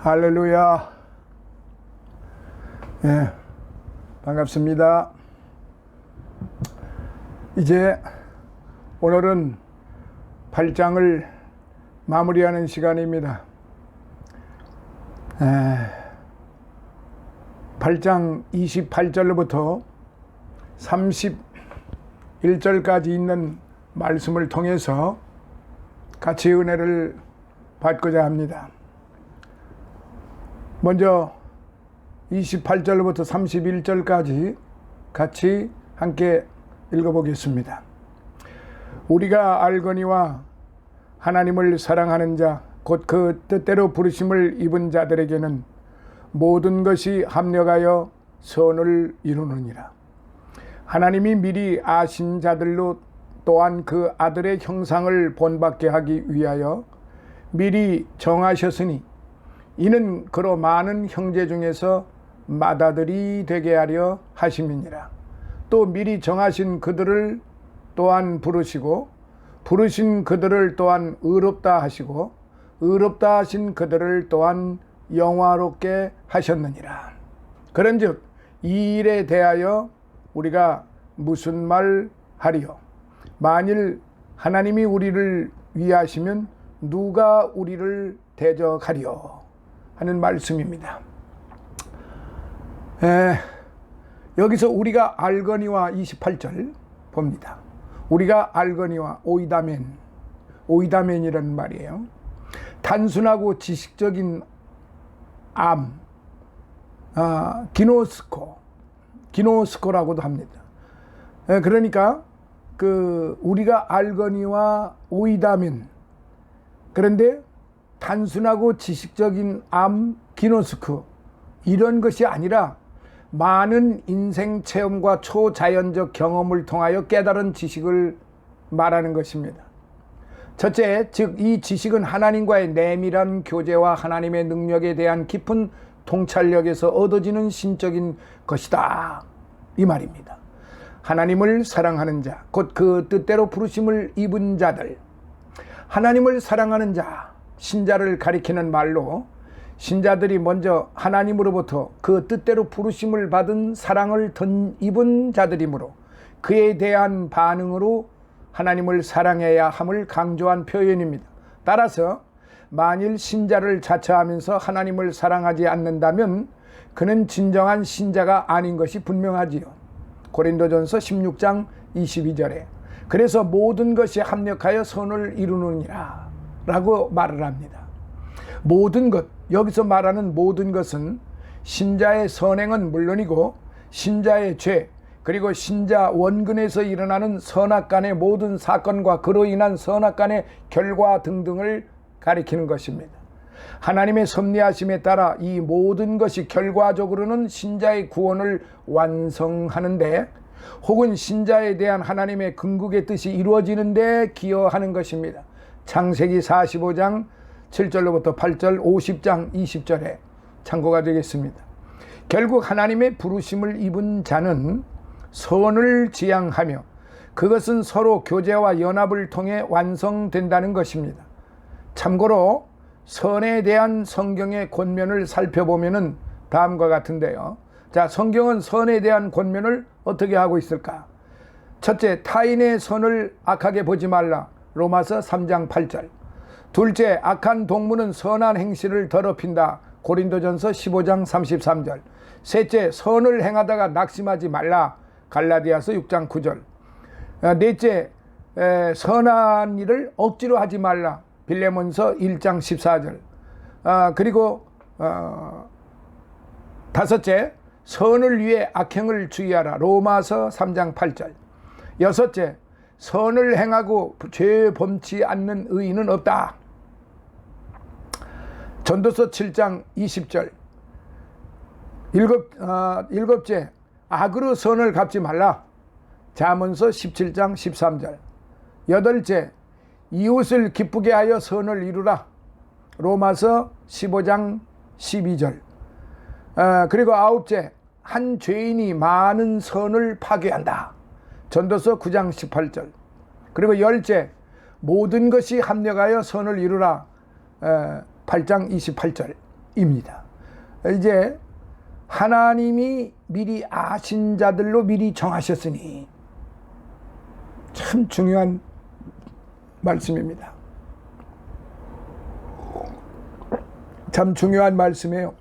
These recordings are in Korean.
할렐루야. 예, 반갑습니다. 이제 오늘은 8장을 마무리하는 시간입니다. 8장 28절로부터 31절까지 있는 말씀을 통해서 같이 은혜를 받고자 합니다. 먼저 28절부터 31절까지 같이 함께 읽어보겠습니다. 우리가 알거니와 하나님을 사랑하는 자, 곧 그 뜻대로 부르심을 입은 자들에게는 모든 것이 합력하여 선을 이루느니라. 하나님이 미리 아신 자들로 또한 그 아들의 형상을 본받게 하기 위하여 미리 정하셨으니 이는 그로 많은 형제 중에서 맏아들이 되게 하려 하심이니라. 또 미리 정하신 그들을 또한 부르시고 부르신 그들을 또한 의롭다 하시고 의롭다 하신 그들을 또한 영화롭게 하셨느니라. 그런즉 이 일에 대하여 우리가 무슨 말 하리요? 만일 하나님이 우리를 위하시면 누가 우리를 대적하리요? 하는 말씀입니다. 여기서 우리가 알거니와 28절 봅니다. 우리가 알거니와 오이다멘이라는 말이에요. 단순하고 지식적인 기노스코라고도 합니다. 그러니까 우리가 알거니와 오이다멘, 그런데 단순하고 지식적인 기노스코 이런 것이 아니라 많은 인생 체험과 초자연적 경험을 통하여 깨달은 지식을 말하는 것입니다. 첫째, 즉 이 지식은 하나님과의 내밀한 교제와 하나님의 능력에 대한 깊은 통찰력에서 얻어지는 신적인 것이다, 이 말입니다. 하나님을 사랑하는 자, 곧 그 뜻대로 부르심을 입은 자들. 하나님을 사랑하는 자, 신자를 가리키는 말로 신자들이 먼저 하나님으로부터 그 뜻대로 부르심을 받은 사랑을 입은 자들이므로 그에 대한 반응으로 하나님을 사랑해야 함을 강조한 표현입니다. 따라서 만일 신자를 자처하면서 하나님을 사랑하지 않는다면 그는 진정한 신자가 아닌 것이 분명하지요. 고린도전서 16장 22절에 그래서 모든 것이 합력하여 선을 이루느니라 라고 말을 합니다. 모든 것, 여기서 말하는 모든 것은 신자의 선행은 물론이고 신자의 죄, 그리고 신자 원근에서 일어나는 선악간의 모든 사건과 그로 인한 선악간의 결과 등등을 가리키는 것입니다. 하나님의 섭리하심에 따라 이 모든 것이 결과적으로는 신자의 구원을 완성하는데 혹은 신자에 대한 하나님의 궁극의 뜻이 이루어지는 데 기여하는 것입니다. 창세기 45장 7절로부터 8절, 50장 20절에 참고가 되겠습니다. 결국 하나님의 부르심을 입은 자는 선을 지향하며 그것은 서로 교제와 연합을 통해 완성된다는 것입니다. 참고로 선에 대한 성경의 권면을 살펴보면 다음과 같은데요. 자, 성경은 선에 대한 권면을 어떻게 하고 있을까? 첫째, 타인의 선을 악하게 보지 말라. 로마서 3장 8절. 둘째, 악한 동무는 선한 행실을 더럽힌다. 고린도전서 15장 33절. 셋째, 선을 행하다가 낙심하지 말라. 갈라디아서 6장 9절. 넷째, 선한 일을 억지로 하지 말라. 빌레몬서 1장 14절. 그리고 다섯째, 선을 위해 악행을 주의하라. 로마서 3장 8절. 여섯째, 선을 행하고 죄 범치 않는 의인은 없다. 전도서 7장 20절. 일곱째, 악으로 선을 갚지 말라. 잠언서 17장 13절. 여덟째, 이웃을 기쁘게 하여 선을 이루라. 로마서 15장 12절. 그리고 아홉째, 한 죄인이 많은 선을 파괴한다. 전도서 9장 18절. 그리고 열째, 모든 것이 합력하여 선을 이루라. 8장 28절. 입니다. 이제 하나님이 미리 아신 자들로 미리 정하셨으니, 참 중요한 말씀입니다. 참 중요한 말씀이에요.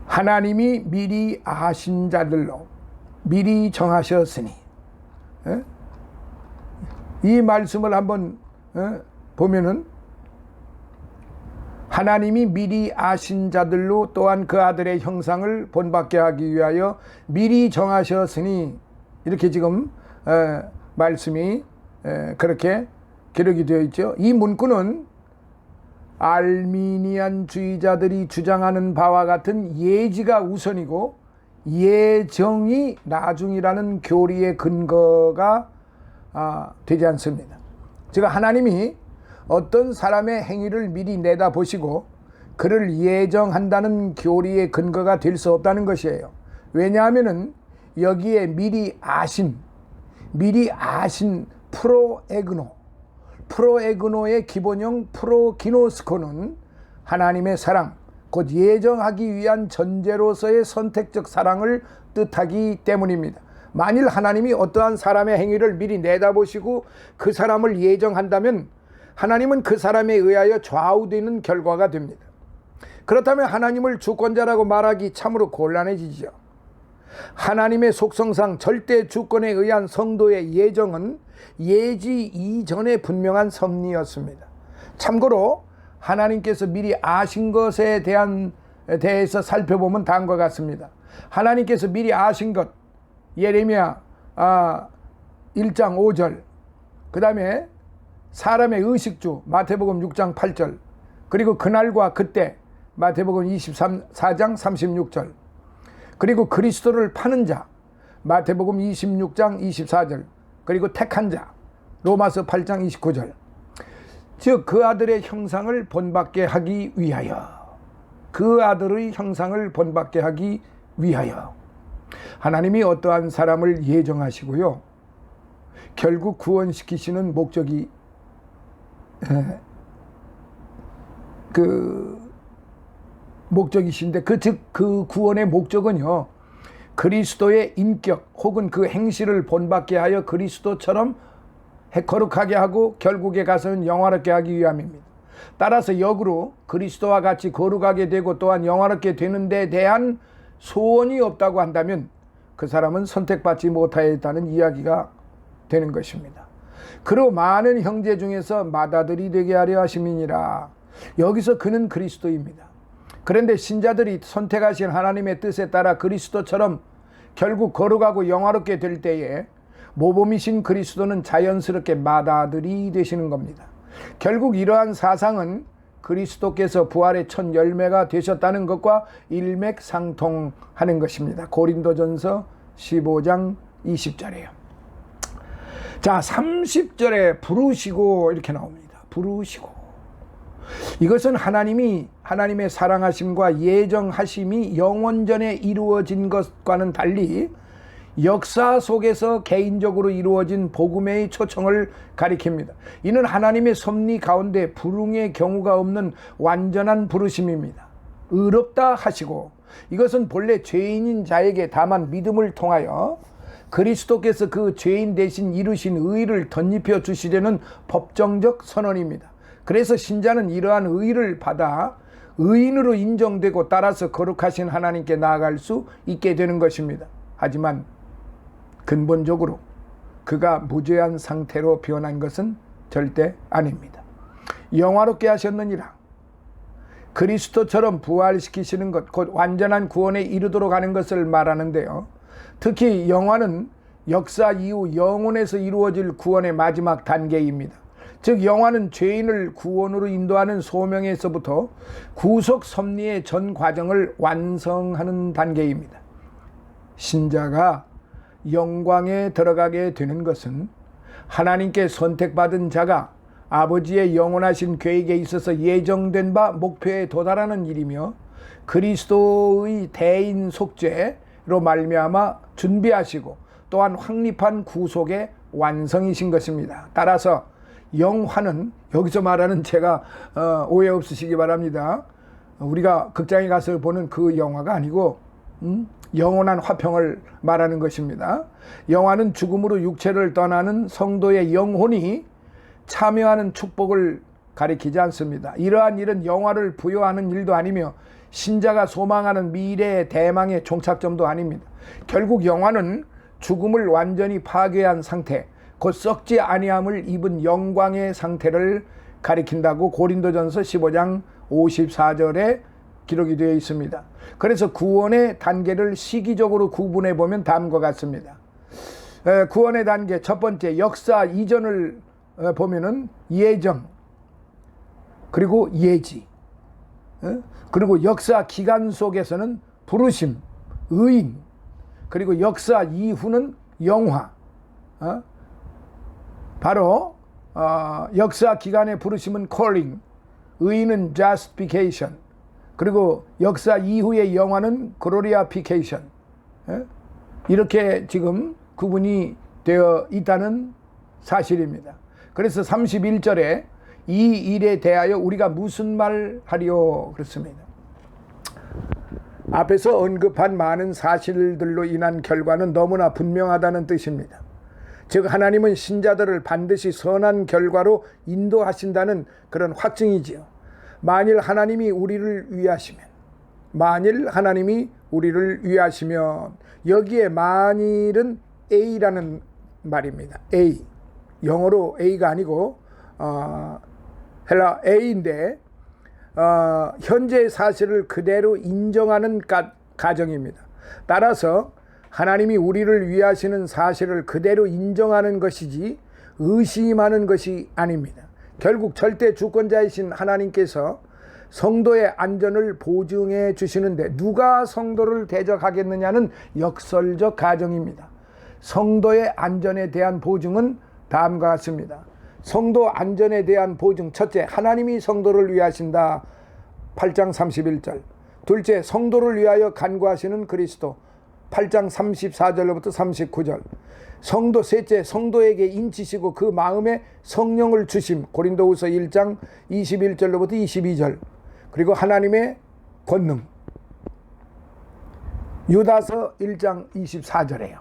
하나님이 미리 아신 자들로 미리 정하셨으니, 이 말씀을 한번 보면은, 하나님이 미리 아신 자들로 또한 그 아들의 형상을 본받게 하기 위하여 미리 정하셨으니, 이렇게 지금 말씀이 그렇게 기록이 되어 있죠. 이 문구는 알미니안주의자들이 주장하는 바와 같은 예지가 우선이고 예정이 나중이라는 교리의 근거가 되지 않습니다. 즉 하나님이 어떤 사람의 행위를 미리 내다보시고 그를 예정한다는 교리의 근거가 될 수 없다는 것이에요. 왜냐하면은 여기에 미리 아신 프로에그노의 기본형 프로기노스코는 하나님의 사랑, 곧 예정하기 위한 전제로서의 선택적 사랑을 뜻하기 때문입니다. 만일 하나님이 어떠한 사람의 행위를 미리 내다보시고 그 사람을 예정한다면 하나님은 그 사람에 의하여 좌우되는 결과가 됩니다. 그렇다면 하나님을 주권자라고 말하기 참으로 곤란해지죠. 하나님의 속성상 절대 주권에 의한 성도의 예정은 예지 이전에 분명한 섭리였습니다. 참고로 하나님께서 미리 아신 것에 대해서 살펴보면 다음과 같습니다. 하나님께서 미리 아신 것, 예레미야 1장 5절, 그 다음에 사람의 의식주 마태복음 6장 8절, 그리고 그날과 그때 마태복음 4장 36절, 그리고 그리스도를 파는 자 마태복음 26장 24절, 그리고 택한 자 로마서 8장 29절. 즉 그 아들의 형상을 본받게 하기 위하여, 그 아들의 형상을 본받게 하기 위하여 하나님이 어떠한 사람을 예정하시고요, 결국 구원시키시는 목적이 목적이신데, 그 구원의 목적은요, 그리스도의 인격 혹은 그 행실을 본받게 하여 그리스도처럼 거룩하게 하고 결국에 가서는 영화롭게 하기 위함입니다. 따라서 역으로 그리스도와 같이 거룩하게 되고 또한 영화롭게 되는 데 대한 소원이 없다고 한다면 그 사람은 선택받지 못하였다는 이야기가 되는 것입니다. 그로 많은 형제 중에서 맏아들이 되게 하려 하심이니라. 여기서 그는 그리스도입니다. 그런데 신자들이 선택하신 하나님의 뜻에 따라 그리스도처럼 결국 거룩하고 영화롭게 될 때에 모범이신 그리스도는 자연스럽게 맏아들이 되시는 겁니다. 결국 이러한 사상은 그리스도께서 부활의 첫 열매가 되셨다는 것과 일맥상통하는 것입니다. 고린도전서 15장 20절이에요. 자, 30절에 부르시고 이렇게 나옵니다. 부르시고. 이것은 하나님의 사랑하심과 예정하심이 영원전에 이루어진 것과는 달리 역사 속에서 개인적으로 이루어진 복음의 초청을 가리킵니다. 이는 하나님의 섭리 가운데 불응의 경우가 없는 완전한 부르심입니다. 의롭다 하시고, 이것은 본래 죄인인 자에게 다만 믿음을 통하여 그리스도께서 그 죄인 대신 이루신 의를 덧입혀 주시려는 법정적 선언입니다. 그래서 신자는 이러한 의를 받아 의인으로 인정되고 따라서 거룩하신 하나님께 나아갈 수 있게 되는 것입니다. 하지만 근본적으로 그가 무죄한 상태로 변한 것은 절대 아닙니다. 영화롭게 하셨느니라. 그리스도처럼 부활시키시는 것, 곧 완전한 구원에 이르도록 하는 것을 말하는데요. 특히 영화는 역사 이후 영혼에서 이루어질 구원의 마지막 단계입니다. 즉 영화는 죄인을 구원으로 인도하는 소명에서부터 구속 섭리의 전 과정을 완성하는 단계입니다. 신자가 영광에 들어가게 되는 것은 하나님께 선택받은 자가 아버지의 영원하신 계획에 있어서 예정된 바 목표에 도달하는 일이며, 그리스도의 대인 속죄로 말미암아 준비하시고 또한 확립한 구속의 완성이신 것입니다. 따라서 영화는 여기서 말하는 제가 오해 없으시기 바랍니다. 우리가 극장에 가서 보는 그 영화가 아니고 영원한 화평을 말하는 것입니다. 영화는 죽음으로 육체를 떠나는 성도의 영혼이 참여하는 축복을 가리키지 않습니다. 이러한 일은 영화를 부여하는 일도 아니며 신자가 소망하는 미래의 대망의 종착점도 아닙니다. 결국 영화는 죽음을 완전히 파괴한 상태, 곧 썩지 아니함을 입은 영광의 상태를 가리킨다고 고린도전서 15장 54절에 기록이 되어 있습니다. 그래서 구원의 단계를 시기적으로 구분해 보면 다음과 같습니다. 구원의 단계 첫 번째, 역사 이전을 보면은 예정, 그리고 예지, 그리고 역사 기간 속에서는 부르심, 의인, 그리고 역사 이후는 영화. 바로 역사 기간의 부르심은 calling, 의인은 justification, 그리고 역사 이후의 영화는 glorification. 이렇게 지금 구분이 되어 있다는 사실입니다. 그래서 31절에 이 일에 대하여 우리가 무슨 말 하리요 그렇습니다. 앞에서 언급한 많은 사실들로 인한 결과는 너무나 분명하다는 뜻입니다. 즉 하나님은 신자들을 반드시 선한 결과로 인도하신다는 그런 확증이지요. 만일 하나님이 우리를 위하시면 여기에 만일은 A라는 말입니다. A, 영어로 A가 아니고 헬라 A인데 현재의 사실을 그대로 인정하는 가정입니다. 따라서 하나님이 우리를 위하시는 사실을 그대로 인정하는 것이지 의심하는 것이 아닙니다. 결국 절대 주권자이신 하나님께서 성도의 안전을 보증해 주시는데 누가 성도를 대적하겠느냐는 역설적 가정입니다. 성도의 안전에 대한 보증은 다음과 같습니다. 성도 안전에 대한 보증, 첫째, 하나님이 성도를 위하신다. 8장 31절. 둘째, 성도를 위하여 간구하시는 그리스도. 8장 34절로부터 39절. 성도 셋째, 성도에게 인치시고 그 마음에 성령을 주심. 고린도후서 1장 21절로부터 22절. 그리고 하나님의 권능. 유다서 1장 24절에요.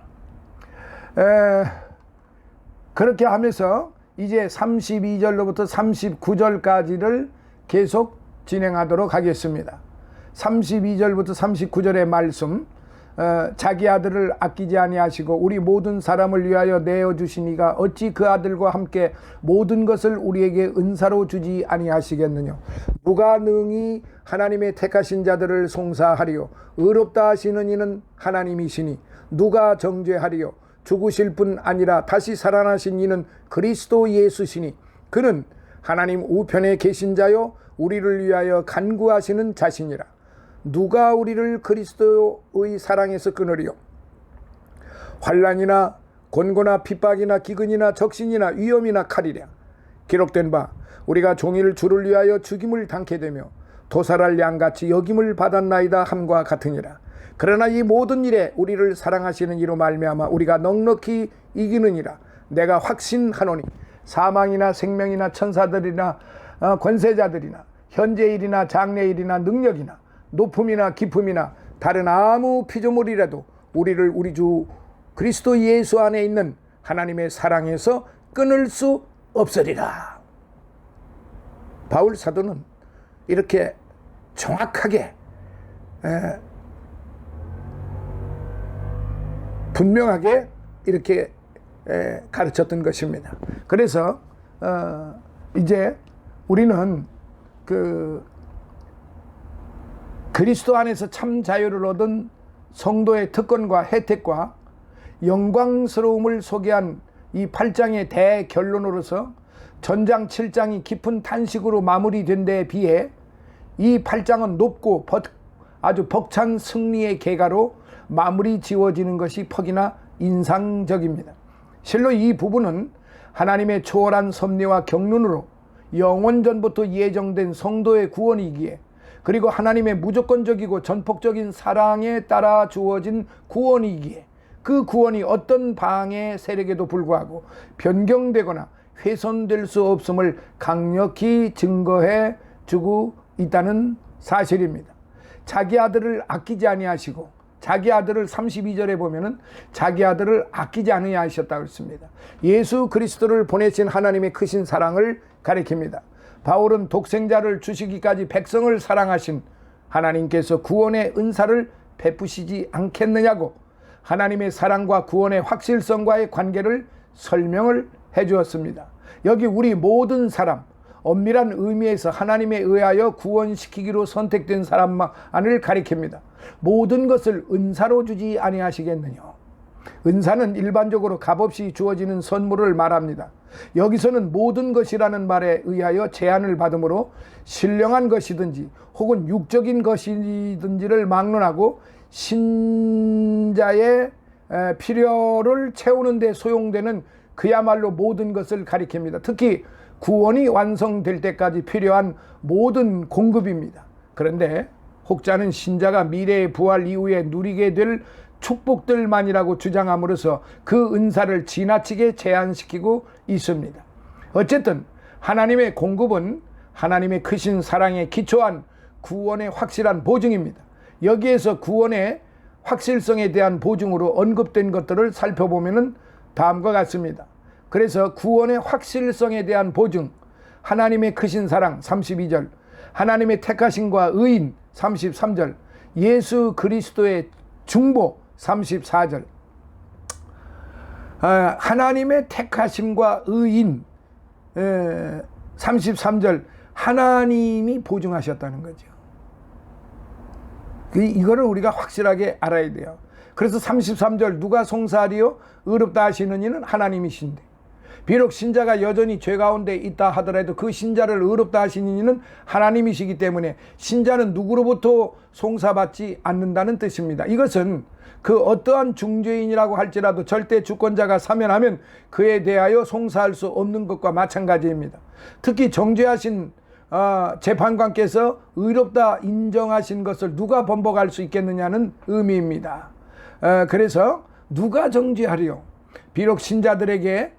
그렇게 하면서 이제 32절로부터 39절까지를 계속 진행하도록 하겠습니다. 32절부터 39절의 말씀, 자기 아들을 아끼지 아니하시고 우리 모든 사람을 위하여 내어주시니가 어찌 그 아들과 함께 모든 것을 우리에게 은사로 주지 아니하시겠느냐. 누가 능히 하나님의 택하신 자들을 송사하리요. 의롭다 하시는 이는 하나님이시니 누가 정죄하리요. 죽으실 뿐 아니라 다시 살아나신 이는 그리스도 예수시니 그는 하나님 우편에 계신 자요 우리를 위하여 간구하시는 자시니라. 누가 우리를 그리스도의 사랑에서 끊으리요. 환난이나 곤고나 핍박이나 기근이나 적신이나 위험이나 칼이랴. 기록된 바 우리가 종일 주를 위하여 죽임을 당케 되며 도살할 양같이 여김을 받았나이다 함과 같으니라. 그러나 이 모든 일에 우리를 사랑하시는 이로 말미암아 우리가 넉넉히 이기느니라. 내가 확신하노니 사망이나 생명이나 천사들이나 권세자들이나 현재일이나 장래일이나 능력이나 높음이나 깊음이나 다른 아무 피조물이라도 우리를 우리 주 그리스도 예수 안에 있는 하나님의 사랑에서 끊을 수 없으리라. 바울 사도는 이렇게 정확하게 분명하게 이렇게 가르쳤던 것입니다. 그래서 이제 우리는 그리스도 안에서 참 자유를 얻은 성도의 특권과 혜택과 영광스러움을 소개한 이 8장의 대결론으로서 전장 7장이 깊은 탄식으로 마무리된 데에 비해 이 8장은 높고 아주 벅찬 승리의 계가로 마무리 지어지는 것이 퍽이나 인상적입니다. 실로 이 부분은 하나님의 초월한 섭리와 경륜으로 영원전부터 예정된 성도의 구원이기에 그리고 하나님의 무조건적이고 전폭적인 사랑에 따라 주어진 구원이기에 그 구원이 어떤 방해 세력에도 불구하고 변경되거나 훼손될 수 없음을 강력히 증거해 주고 있다는 사실입니다. 자기 아들을 아끼지 아니하시고, 자기 아들을 32절에 보면은 자기 아들을 아끼지 아니하셨다고 했습니다. 예수 그리스도를 보내신 하나님의 크신 사랑을 가리킵니다. 바울은 독생자를 주시기까지 백성을 사랑하신 하나님께서 구원의 은사를 베푸시지 않겠느냐고 하나님의 사랑과 구원의 확실성과의 관계를 설명을 해 주었습니다. 여기 우리 모든 사람, 엄밀한 의미에서 하나님에 의하여 구원시키기로 선택된 사람만을 가리킵니다. 모든 것을 은사로 주지 아니하시겠느냐. 은사는 일반적으로 값없이 주어지는 선물을 말합니다. 여기서는 모든 것이라는 말에 의하여 제한을 받으므로 신령한 것이든지 혹은 육적인 것이든지를 막론하고 신자의 필요를 채우는 데 소용되는 그야말로 모든 것을 가리킵니다. 특히 구원이 완성될 때까지 필요한 모든 공급입니다. 그런데 혹자는 신자가 미래의 부활 이후에 누리게 될 축복들만이라고 주장함으로써 그 은사를 지나치게 제한시키고 있습니다. 어쨌든 하나님의 공급은 하나님의 크신 사랑에 기초한 구원의 확실한 보증입니다. 여기에서 구원의 확실성에 대한 보증으로 언급된 것들을 살펴보면 다음과 같습니다. 그래서 구원의 확실성에 대한 보증, 하나님의 크신 사랑 32절, 하나님의 택하심과 의인 33절, 예수 그리스도의 중보 34절, 하나님의 택하심과 의인 33절, 하나님이 보증하셨다는 거죠. 이거를 우리가 확실하게 알아야 돼요. 그래서 33절, 누가 송사하리요? 의롭다 하시는 이는 하나님이신데, 비록 신자가 여전히 죄 가운데 있다 하더라도 그 신자를 의롭다 하시는 이는 하나님이시기 때문에 신자는 누구로부터 송사받지 않는다는 뜻입니다. 이것은 그 어떠한 중죄인이라고 할지라도 절대 주권자가 사면하면 그에 대하여 송사할 수 없는 것과 마찬가지입니다. 특히 정죄하신 재판관께서 의롭다 인정하신 것을 누가 번복할 수 있겠느냐는 의미입니다. 그래서 누가 정죄하리요? 비록 신자들에게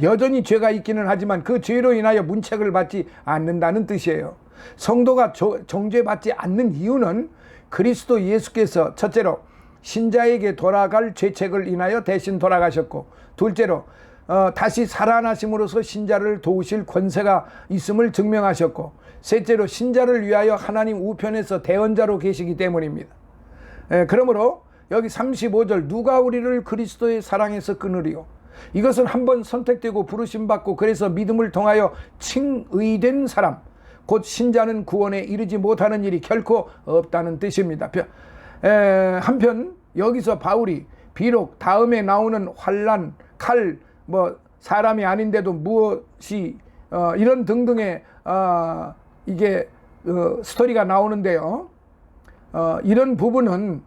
여전히 죄가 있기는 하지만 그 죄로 인하여 문책을 받지 않는다는 뜻이에요. 성도가 정죄받지 않는 이유는 그리스도 예수께서 첫째로 신자에게 돌아갈 죄책을 인하여 대신 돌아가셨고, 둘째로 다시 살아나심으로써 신자를 도우실 권세가 있음을 증명하셨고, 셋째로 신자를 위하여 하나님 우편에서 대언자로 계시기 때문입니다. 그러므로 여기 35절, 누가 우리를 그리스도의 사랑에서 끊으리요? 이것은 한번 선택되고 부르심받고 그래서 믿음을 통하여 칭의된 사람, 곧 신자는 구원에 이르지 못하는 일이 결코 없다는 뜻입니다. 한편 여기서 바울이 비록 다음에 나오는 환난, 칼, 사람이 아닌데도 무엇이 이런 등등의 이게 스토리가 나오는데요. 이런 부분은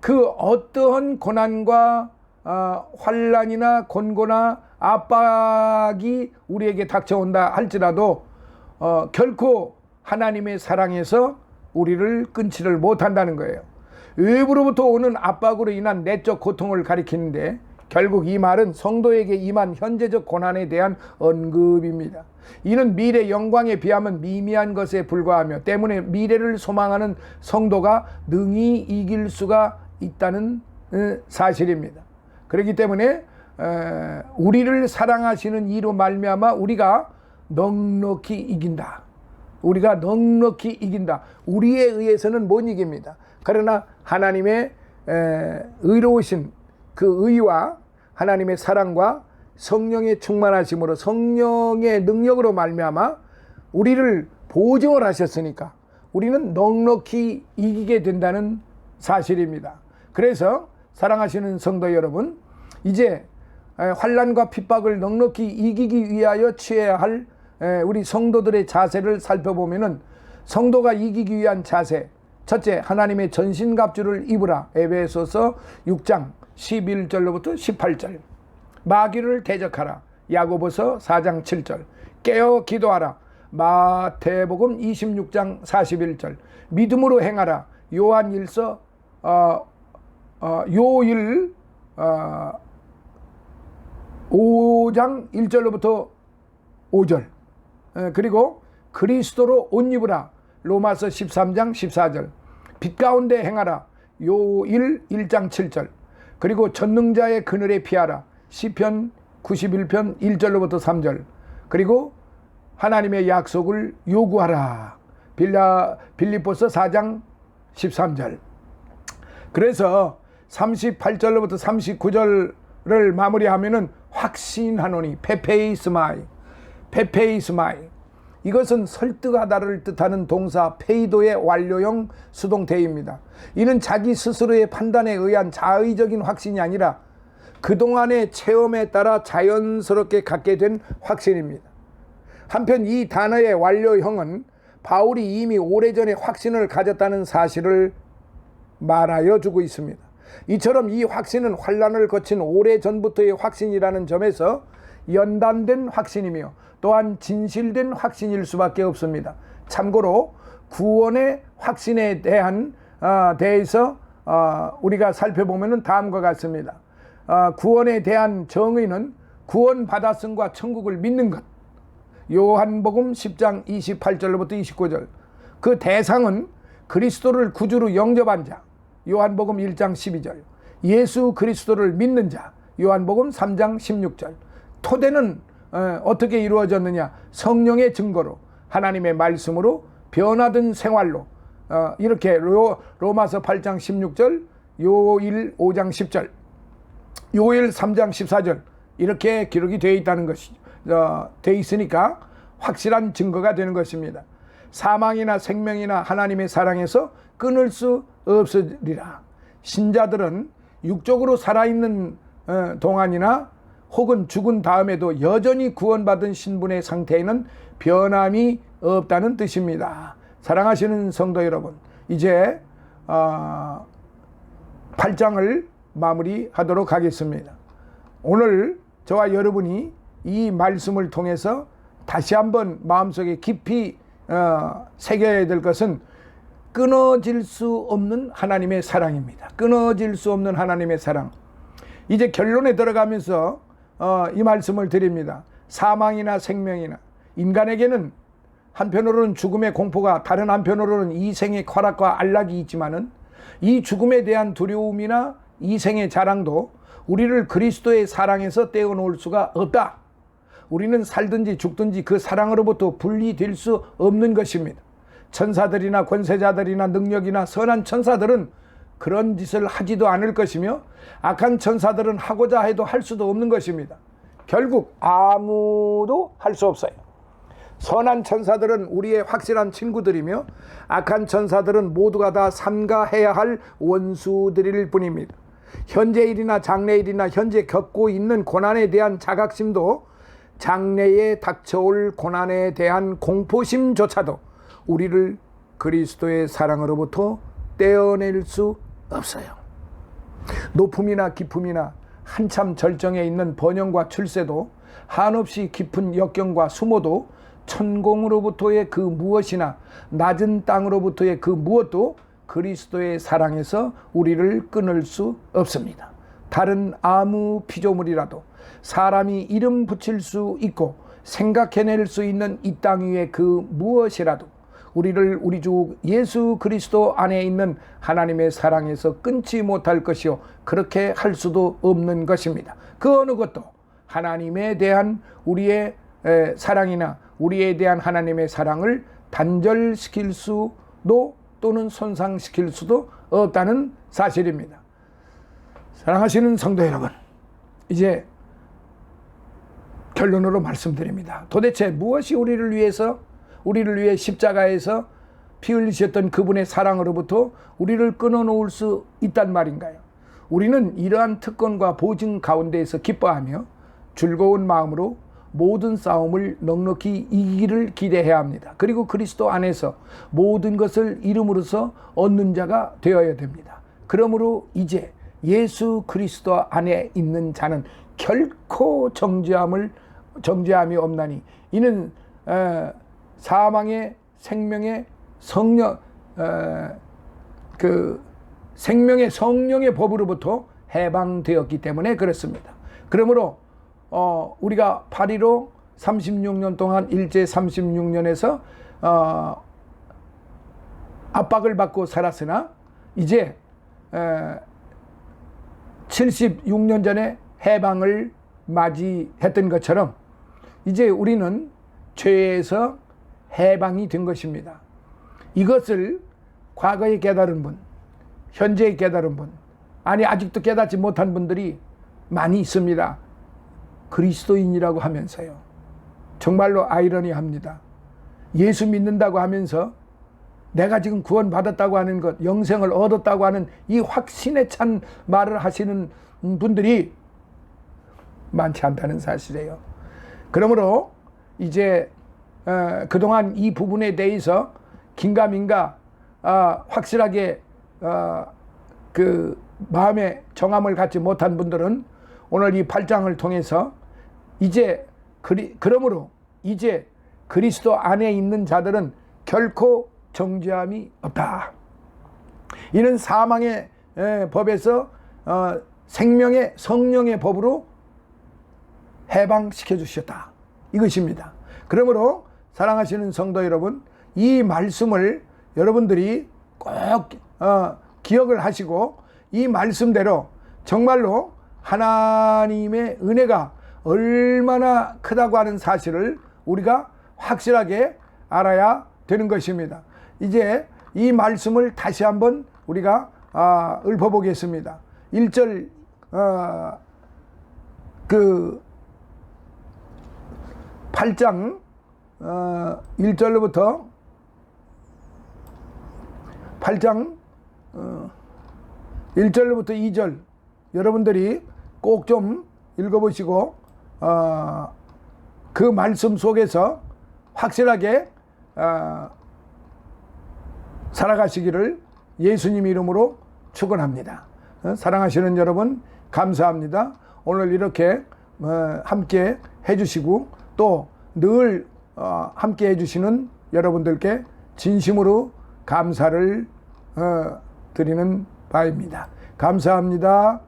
그 어떠한 고난과 환난이나 곤고나 압박이 우리에게 닥쳐온다 할지라도 결코 하나님의 사랑에서 우리를 끊지를 못한다는 거예요. 외부로부터 오는 압박으로 인한 내적 고통을 가리키는데 결국 이 말은 성도에게 임한 현재적 고난에 대한 언급입니다. 이는 미래 영광에 비하면 미미한 것에 불과하며 때문에 미래를 소망하는 성도가 능히 이길 수가 있다는 사실입니다. 그렇기 때문에 우리를 사랑하시는 이로 말미암아 우리가 넉넉히 이긴다. 우리가 넉넉히 이긴다. 우리에 의해서는 못 이깁니다. 그러나 하나님의 의로우신 그 의와 하나님의 사랑과 성령의 충만하심으로 성령의 능력으로 말미암아 우리를 보증을 하셨으니까 우리는 넉넉히 이기게 된다는 사실입니다. 그래서 사랑하시는 성도 여러분, 이제 환난과 핍박을 넉넉히 이기기 위하여 취해야 할 우리 성도들의 자세를 살펴보면은 성도가 이기기 위한 자세, 첫째, 하나님의 전신갑주를 입으라. 에베소서 6장 11절로부터 18절. 마귀를 대적하라. 야고보서 4장 7절. 깨어 기도하라. 마태복음 26장 41절. 믿음으로 행하라. 요한일서 요일 5장 1절로부터 5절. 그리고 그리스도로 옷 입으라. 로마서 13장 14절. 빛 가운데 행하라. 요일 1장 7절. 그리고 전능자의 그늘에 피하라. 시편 91편 1절로부터 3절. 그리고 하나님의 약속을 요구하라. 빌립보서 4장 13절. 그래서 38절로부터 39절을 마무리하면은 확신하노니 페페이스마이. 이것은 설득하다를 뜻하는 동사 페이도의 완료형 수동태입니다. 이는 자기 스스로의 판단에 의한 자의적인 확신이 아니라 그동안의 체험에 따라 자연스럽게 갖게 된 확신입니다. 한편 이 단어의 완료형은 바울이 이미 오래전에 확신을 가졌다는 사실을 말하여 주고 있습니다. 이처럼 이 확신은 환난을 거친 오래전부터의 확신이라는 점에서 연단된 확신이며 또한 진실된 확신일 수밖에 없습니다. 참고로 구원의 확신에 대해서 우리가 살펴보면 다음과 같습니다. 구원에 대한 정의는 구원받았음과 천국을 믿는 것. 요한복음 10장 28절로부터 29절. 그 대상은 그리스도를 구주로 영접한 자. 요한복음 1장 12절. 예수 그리스도를 믿는 자. 요한복음 3장 16절. 토대는 어떻게 이루어졌느냐? 성령의 증거로, 하나님의 말씀으로, 변화된 생활로, 이렇게 로마서 8장 16절, 요일 5장 10절, 요일 3장 14절 이렇게 기록이 되어 있다는 것이 되어 있으니까 확실한 증거가 되는 것입니다. 사망이나 생명이나 하나님의 사랑에서 끊을 수 없으리라. 신자들은 육적으로 살아있는 동안이나 혹은 죽은 다음에도 여전히 구원받은 신분의 상태에는 변함이 없다는 뜻입니다. 사랑하시는 성도 여러분, 이제 8장을 마무리하도록 하겠습니다. 오늘 저와 여러분이 이 말씀을 통해서 다시 한번 마음속에 깊이 새겨야 될 것은 끊어질 수 없는 하나님의 사랑입니다. 끊어질 수 없는 하나님의 사랑. 이제 결론에 들어가면서 이 말씀을 드립니다. 사망이나 생명이나 인간에게는 한편으로는 죽음의 공포가, 다른 한편으로는 이생의 쾌락과 안락이 있지만은 이 죽음에 대한 두려움이나 이생의 자랑도 우리를 그리스도의 사랑에서 떼어놓을 수가 없다. 우리는 살든지 죽든지 그 사랑으로부터 분리될 수 없는 것입니다. 천사들이나 권세자들이나 능력이나 선한 천사들은 그런 짓을 하지도 않을 것이며 악한 천사들은 하고자 해도 할 수도 없는 것입니다. 결국 아무도 할 수 없어요. 선한 천사들은 우리의 확실한 친구들이며 악한 천사들은 모두가 다 삼가해야 할 원수들일 뿐입니다. 현재일이나 장래일이나 현재 겪고 있는 고난에 대한 자각심도 장래에 닥쳐올 고난에 대한 공포심조차도 우리를 그리스도의 사랑으로부터 떼어낼 수 없어요. 높음이나 깊음이나 한참 절정에 있는 번영과 출세도 한없이 깊은 역경과 수모도 천공으로부터의 그 무엇이나 낮은 땅으로부터의 그 무엇도 그리스도의 사랑에서 우리를 끊을 수 없습니다. 다른 아무 피조물이라도 사람이 이름 붙일 수 있고 생각해낼 수 있는 이 땅 위의 그 무엇이라도 우리를 우리 주 예수 그리스도 안에 있는 하나님의 사랑에서 끊지 못할 것이요 그렇게 할 수도 없는 것입니다. 그 어느 것도 하나님에 대한 우리의 사랑이나 우리에 대한 하나님의 사랑을 단절시킬 수도 또는 손상시킬 수도 없다는 사실입니다. 사랑하시는 성도 여러분, 이제 결론으로 말씀드립니다. 도대체 무엇이 우리를 위해 십자가에서 피 흘리셨던 그분의 사랑으로부터 우리를 끊어놓을 수 있단 말인가요? 우리는 이러한 특권과 보증 가운데에서 기뻐하며 즐거운 마음으로 모든 싸움을 넉넉히 이기기를 기대해야 합니다. 그리고 그리스도 안에서 모든 것을 이름으로써 얻는 자가 되어야 됩니다. 그러므로 이제 예수 그리스도 안에 있는 자는 결코 정죄함이 없나니 이는 사망의 생명의 생명의 성령의 법으로부터 해방되었기 때문에 그렇습니다. 그러므로 우리가 8.15 36년 동안 일제 36년에서 압박을 받고 살았으나 이제 76년 전에 해방을 맞이했던 것처럼 이제 우리는 죄에서 해방이 된 것입니다. 이것을 과거에 깨달은 분, 현재에 깨달은 분, 아니 아직도 깨닫지 못한 분들이 많이 있습니다. 그리스도인이라고 하면서요. 정말로 아이러니합니다. 예수 믿는다고 하면서 내가 지금 구원받았다고 하는 것, 영생을 얻었다고 하는 이 확신에 찬 말을 하시는 분들이 많지 않다는 사실이에요. 그러므로 이제 그동안 이 부분에 대해서 긴가민가 확실하게 그 마음의 정함을 갖지 못한 분들은 오늘 이 8장을 통해서 이제 그러므로 이제 그리스도 안에 있는 자들은 결코 정죄함이 없다. 이는 사망의 법에서 생명의 성령의 법으로 해방시켜 주셨다. 이것입니다. 그러므로 사랑하시는 성도 여러분, 이 말씀을 여러분들이 꼭 기억을 하시고 이 말씀대로 정말로 하나님의 은혜가 얼마나 크다고 하는 사실을 우리가 확실하게 알아야 되는 것입니다. 이제 이 말씀을 다시 한번 우리가 읊어보겠습니다. 1절 그 8장 1절로부터 8장 1절로부터 2절 여러분들이 꼭 좀 읽어보시고 그 말씀 속에서 확실하게 살아가시기를 예수님 이름으로 축원합니다. 사랑하시는 여러분 감사합니다. 오늘 이렇게 함께 해주시고 또 늘 함께 해주시는 여러분들께 진심으로 감사를 드리는 바입니다. 감사합니다.